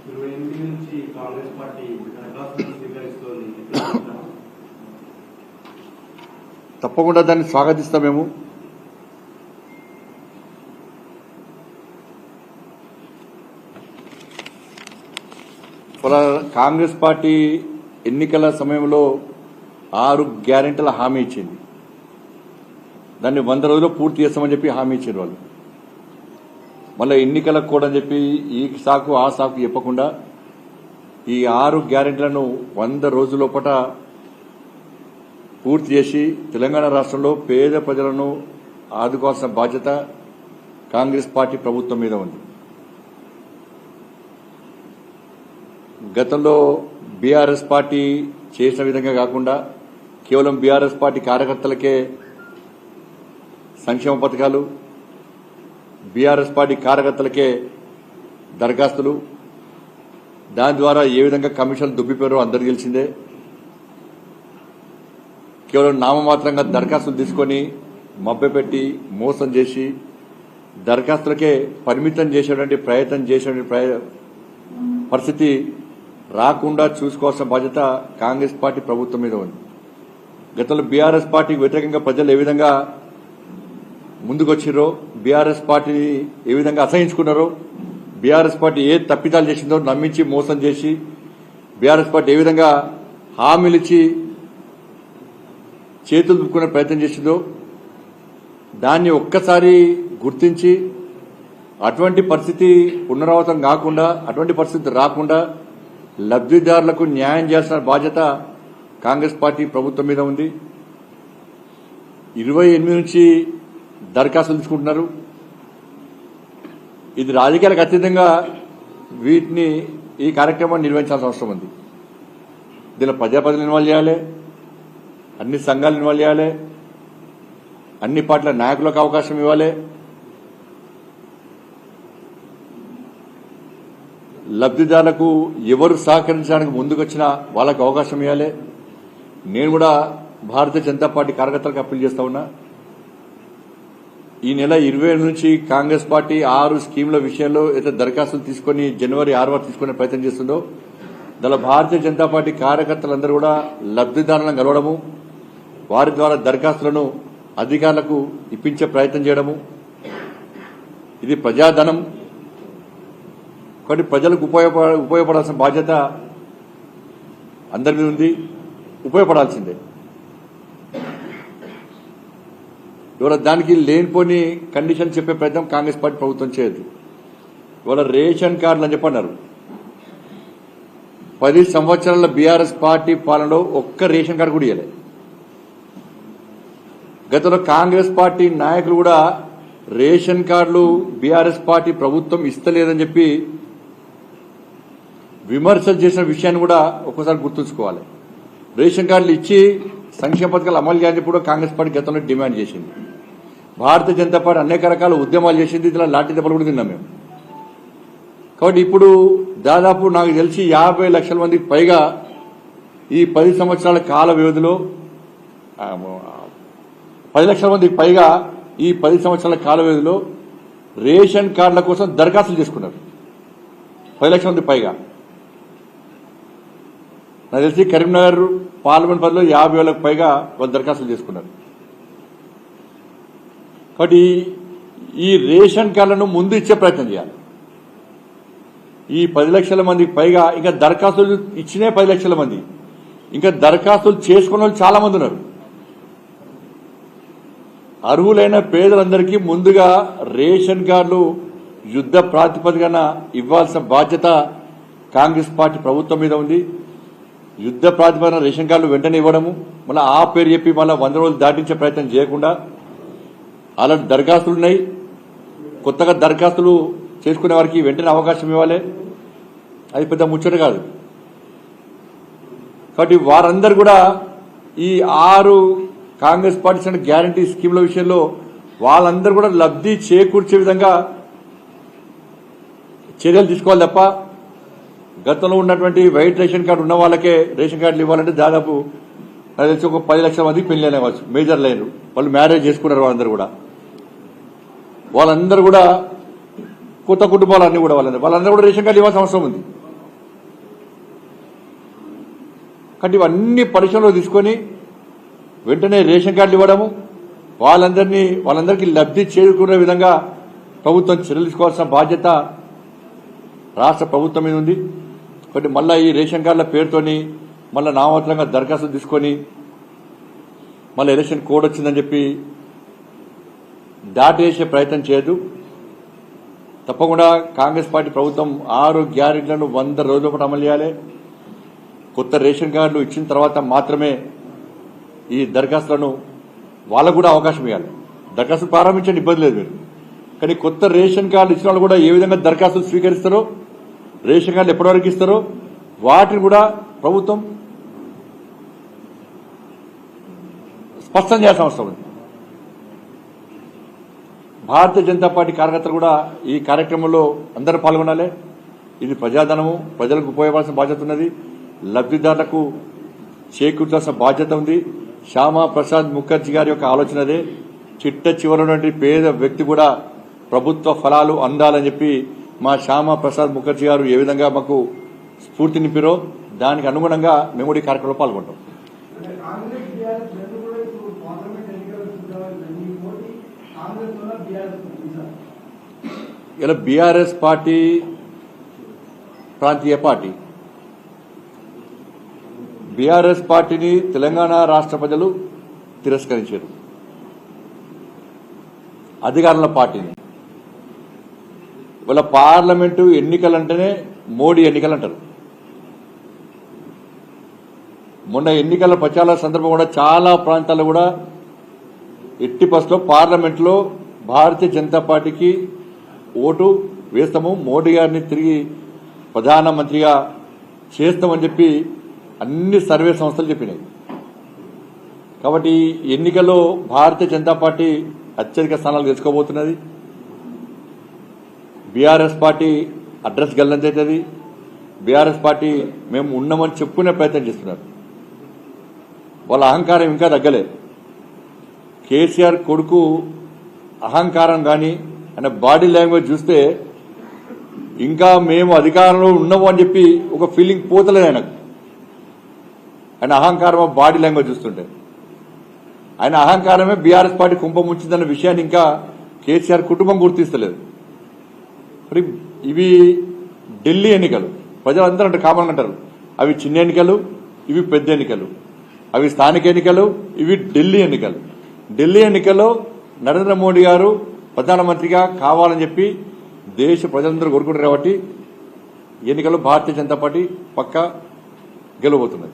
28 నుంచి కాంగ్రెస్ పార్టీ దరఖాస్తులను స్వీకరిస్తోంది. తప్పకుండా దాన్ని స్వాగతిస్తాం. మేము కాంగ్రెస్ పార్టీ ఎన్నికల సమయంలో 6 గ్యారెంటీల హామీ ఇచ్చింది. దాన్ని 100 రోజుల్లో పూర్తి చేస్తామని చెప్పి హామీ ఇచ్చారు వాళ్ళు. మళ్ళీ ఎన్నికలకు కూడా అని చెప్పి ఈ సాకు ఆ సాకు చెప్పకుండా ఈ 6 గ్యారెంటీలను 100 రోజుల్లోపట పూర్తి చేసి తెలంగాణ రాష్ట్రంలో పేద ప్రజలను ఆదుకోవాల్సిన బాధ్యత కాంగ్రెస్ పార్టీ ప్రభుత్వం మీద ఉంది. గతంలో బీఆర్ఎస్ పార్టీ చేసిన విధంగా కాకుండా కేవలం బీఆర్ఎస్ పార్టీ కార్యకర్తలకే సంక్షేమ పథకాలు, బీఆర్ఎస్ పార్టీ కార్యకర్తలకే దరఖాస్తులు, దాని ద్వారా ఏ విధంగా కమిషన్లు దుబ్బిపోయారో అందరికీ తెలిసిందే. కేవలం నామమాత్రంగా దరఖాస్తులు తీసుకొని మభ్యపెట్టి మోసం చేసి దరఖాస్తులకే పరిమితం చేసేటువంటి ప్రయత్నం చేసేటువంటి పరిస్థితి రాకుండా చూసుకోవాల్సిన బాధ్యత కాంగ్రెస్ పార్టీ ప్రభుత్వం మీద ఉంది. గతంలో బీఆర్ఎస్ పార్టీకి వ్యతిరేకంగా ప్రజలు ఏ విధంగా ముందుకొచ్చిరో, బీఆర్ఎస్ పార్టీని ఏ విధంగా అసహించుకున్నారో, బీఆర్ఎస్ పార్టీ ఏ తప్పిదాలు చేసిందో నమ్మించి మోసం చేసి బీఆర్ఎస్ పార్టీ ఏ విధంగా హామీలు ఇచ్చి చేతులు దుక్కునే ప్రయత్నం చేసిందో దాన్ని ఒక్కసారి గుర్తించి అటువంటి పరిస్థితి పునరావృతం కాకుండా, అటువంటి పరిస్థితి రాకుండా లబ్దిదారులకు న్యాయం చేయాల్సిన బాధ్యత కాంగ్రెస్ పార్టీ ప్రభుత్వం మీద ఉంది. 28 నుంచి దరఖాస్తులు తీసుకుంటున్నారు. ఇది రాజకీయాలకు అతీతంగా వీటిని ఈ కార్యక్రమాన్ని నిర్వహించాల్సిన అవసరం ఉంది. దీనిలో ప్రజాప్రతినిధులు ఇన్వాల్వ్ చేయాలి, అన్ని సంఘాలు ఇన్వాల్వ్ చేయాలి, అన్ని పార్టీల నాయకులకు అవకాశం ఇవ్వాలి, లబ్దిదారులకు ఎవరు సహకరించడానికి ముందుకొచ్చినా వాళ్ళకు అవకాశం ఇవ్వాలి. నేను కూడా భారతీయ జనతా పార్టీ కార్యకర్తలకు అప్పీల్ చేస్తా ఉన్నా. ఈ నెల 27 నుంచి కాంగ్రెస్ పార్టీ 6 స్కీముల విషయంలో అయితే దరఖాస్తులు తీసుకుని జనవరి 6 వరకు తీసుకునే ప్రయత్నం చేస్తుందో దానిలో భారతీయ జనతా పార్టీ కార్యకర్తలందరూ కూడా లబ్దిదారులను కలవడము, వారి ద్వారా దరఖాస్తులను అధికారులకు ఇప్పించే ప్రయత్నం చేయడము, ఇది ప్రజాధనం కాబట్టి ప్రజలకు ఉపయోగపడాల్సిన బాధ్యత అందరి మీద ఉంది. ఉపయోగపడాల్సిందే. ఇవాళ దానికి లేనిపోని కండిషన్ చెప్పే ప్రయత్నం కాంగ్రెస్ పార్టీ ప్రభుత్వం చేయదు. ఇవాళ రేషన్ కార్డులు అని చెప్పన్నారు. 10 సంవత్సరాల బీఆర్ఎస్ పార్టీ పాలనలో ఒక్క రేషన్ కార్డు కూడా ఇవ్వలేదు. గతంలో కాంగ్రెస్ పార్టీ నాయకులు కూడా రేషన్ కార్డులు బీఆర్ఎస్ పార్టీ ప్రభుత్వం ఇస్తలేదని చెప్పి విమర్శలు చేసిన విషయాన్ని కూడా ఒక్కసారి గుర్తుంచుకోవాలి. రేషన్ కార్డులు ఇచ్చి సంక్షేమ పథకాలు అమలు చేయాలని కూడా కాంగ్రెస్ పార్టీ గతంలో డిమాండ్ చేసింది. భారతీయ జనతా పార్టీ అనేక రకాల ఉద్యమాలు చేసింది. ఇలా లాఠీ దెబ్బలు కూడా తిన్నాం మేము. కాబట్టి ఇప్పుడు దాదాపు నాకు తెలిసి 50 లక్షల మందికి పైగా ఈ 10 సంవత్సరాల కాల వ్యవధిలో 10 లక్షల మందికి పైగా ఈ 10 సంవత్సరాల కాల వ్యవధిలో రేషన్ కార్డుల కోసం దరఖాస్తులు చేసుకున్నారు. 10 లక్షల మంది పైగా. నాకు తెలిసి కరీంనగర్ పార్లమెంట్ పరిధిలో 50,000కు పైగా వాళ్ళు దరఖాస్తులు చేసుకున్నారు. కాబట్టి ఈ రేషన్ కార్డులను ముందు ఇచ్చే ప్రయత్నం చేయాలి. ఈ 10 లక్షల మందికి పైగా ఇంకా దరఖాస్తులు ఇచ్చినే 10 లక్షల మంది, ఇంకా దరఖాస్తులు చేసుకున్న వాళ్ళు చాలా మంది ఉన్నారు. అర్హులైన పేదలందరికీ ముందుగా రేషన్ కార్డులు యుద్ధ ప్రాతిపదికన ఇవ్వాల్సిన బాధ్యత కాంగ్రెస్ పార్టీ ప్రభుత్వం మీద ఉంది. యుద్ధ ప్రాతిపదికన రేషన్ కార్డులు వెంటనే ఇవ్వడము, మళ్ళీ ఆ పేరు చెప్పి మళ్ళీ 100 రోజులు దాటించే ప్రయత్నం చేయకుండా అలాంటి దరఖాస్తులున్నాయి. కొత్తగా దరఖాస్తులు చేసుకునే వారికి వెంటనే అవకాశం ఇవ్వాలి. అది పెద్ద ముచ్చట కాదు. కాబట్టి వారందరూ కూడా ఈ 6 కాంగ్రెస్ పార్టీ ఇచ్చిన గ్యారంటీ స్కీముల విషయంలో వాళ్ళందరూ కూడా లబ్ధి చేకూర్చే విధంగా చర్యలు తీసుకోవాలి తప్ప గతంలో ఉన్నటువంటి వైట్ రేషన్ కార్డు ఉన్న వాళ్ళకే రేషన్ కార్డులు ఇవ్వాలంటే దాదాపు నాకు తెలిసి ఒక 10 లక్షల మందికి పెళ్లి కావచ్చు. మేజర్ లైన్లు వాళ్ళు మ్యారేజ్ చేసుకున్నారు. వాళ్ళందరూ కూడా కొత్త కుటుంబాలు అన్ని కూడా వాళ్ళందరూ కూడా రేషన్ కార్డు ఇవ్వాల్సిన అవసరం ఉంది. కాబట్టి ఇవన్నీ పరిశ్రమలో తీసుకొని వెంటనే రేషన్ కార్డులు ఇవ్వడము, వాళ్ళందరికీ లబ్ధి చేకూరే విధంగా ప్రభుత్వం చర్యలు తీసుకోవాల్సిన బాధ్యత రాష్ట్ర ప్రభుత్వం మీద ఉంది. కాబట్టి మళ్ళా ఈ రేషన్ కార్డుల పేరుతోని మళ్ళా నామమాత్రంగా దరఖాస్తు తీసుకొని మళ్ళీ ఎలక్షన్ కోడ్ వచ్చిందని చెప్పి దాటేసే ప్రయత్నం చేయదు. తప్పకుండా కాంగ్రెస్ పార్టీ ప్రభుత్వం 6 గ్యారెంటీలను 100 రోజుల పాటు అమలు చేయాలి. కొత్త రేషన్ కార్డులు ఇచ్చిన తర్వాత మాత్రమే ఈ దరఖాస్తులను వాళ్ళకు కూడా అవకాశం ఇవ్వాలి. దరఖాస్తులు ప్రారంభించండి, ఇబ్బంది లేదు మీరు. కానీ కొత్త రేషన్ కార్డులు ఇచ్చిన వాళ్ళు కూడా ఏ విధంగా దరఖాస్తులు స్వీకరిస్తారో, రేషన్ కార్డులు ఎప్పటివరకు ఇస్తారో వాటిని కూడా ప్రభుత్వం స్పష్టం చేయాల్సిన అవసరం ఉంది. భారతీయ జనతా పార్టీ కార్యకర్తలు కూడా ఈ కార్యక్రమంలో అందరూ పాల్గొనాలి. ఇది ప్రజాధనము, ప్రజలకు ఉపయోగపడాల్సిన బాధ్యత ఉన్నది. లబ్దిదారులకు చేకూర్చాల్సిన బాధ్యత ఉంది. శ్యామా ప్రసాద్ ముఖర్జీ గారి యొక్క ఆలోచన అదే. చిట్ట చివరి పేద వ్యక్తి కూడా ప్రభుత్వ ఫలాలు అందాలని చెప్పి మా శ్యామా ప్రసాద్ ముఖర్జీ గారు ఏ విధంగా మాకు స్ఫూర్తి నింపిరో దానికి అనుగుణంగా మేము కూడా ఈ కార్యక్రమంలో పాల్గొంటాం. ఇలా బీఆర్ఎస్ పార్టీ ప్రాంతీయ పార్టీ. బీఆర్ఎస్ పార్టీని తెలంగాణ రాష్ట్ర ప్రజలు తిరస్కరించారు. అధికారంలో పార్టీని వాళ్ళ పార్లమెంటు ఎన్నికలంటేనే మోడీ ఎన్నికలు అంటారు. మొన్న ఎన్నికల ప్రచార సందర్భం కూడా చాలా ప్రాంతాల్లో కూడా ఎట్టి పరిస్థితుల్లో పార్లమెంట్లో భారతీయ జనతా పార్టీకి ఓటు వేస్తాము, మోడీ గారిని తిరిగి ప్రధానమంత్రిగా చేస్తామని చెప్పి అన్ని సర్వే సంస్థలు చెప్పినాయి. కాబట్టి ఎన్నికల్లో భారతీయ జనతా పార్టీ అత్యధిక స్థానాలు గెలుచుకోబోతున్నది. బీఆర్ఎస్ పార్టీ అడ్రస్ గల్లంతవుతుంది. బీఆర్ఎస్ పార్టీ మేము ఉన్నామని చెప్పుకునే ప్రయత్నం చేస్తున్నారు. వాళ్ళ అహంకారం ఇంకా తగ్గలే. కేసీఆర్ కొడుకు అహంకారం కానీ ఆయన బాడీ లాంగ్వేజ్ చూస్తే ఇంకా మేము అధికారంలో ఉన్నాము అని చెప్పి ఒక ఫీలింగ్ పోతలేదు ఆయనకు. ఆయన అహంకారం బాడీ లాంగ్వేజ్ చూస్తుంటే ఆయన అహంకారమే బీఆర్ఎస్ పార్టీ కుంభముంచిందన్న విషయాన్ని ఇంకా కేసీఆర్ కుటుంబం గుర్తిస్తలేదు. మరి ఇవి ఢిల్లీ ఎన్నికలు. ప్రజలందరూ అంటే కామన్ అంటారు అవి చిన్న ఎన్నికలు, ఇవి పెద్ద ఎన్నికలు, అవి స్థానిక ఎన్నికలు, ఇవి ఢిల్లీ ఎన్నికలు. ఢిల్లీ ఎన్నికల్లో నరేంద్ర మోడీ గారు ప్రధానమంత్రిగా కావాలని చెప్పి దేశ ప్రజలందరూ కోరుకుంటారు. కాబట్టి ఎన్నికల్లో భారతీయ జనతా పార్టీ పక్కా గెలవబోతున్నది.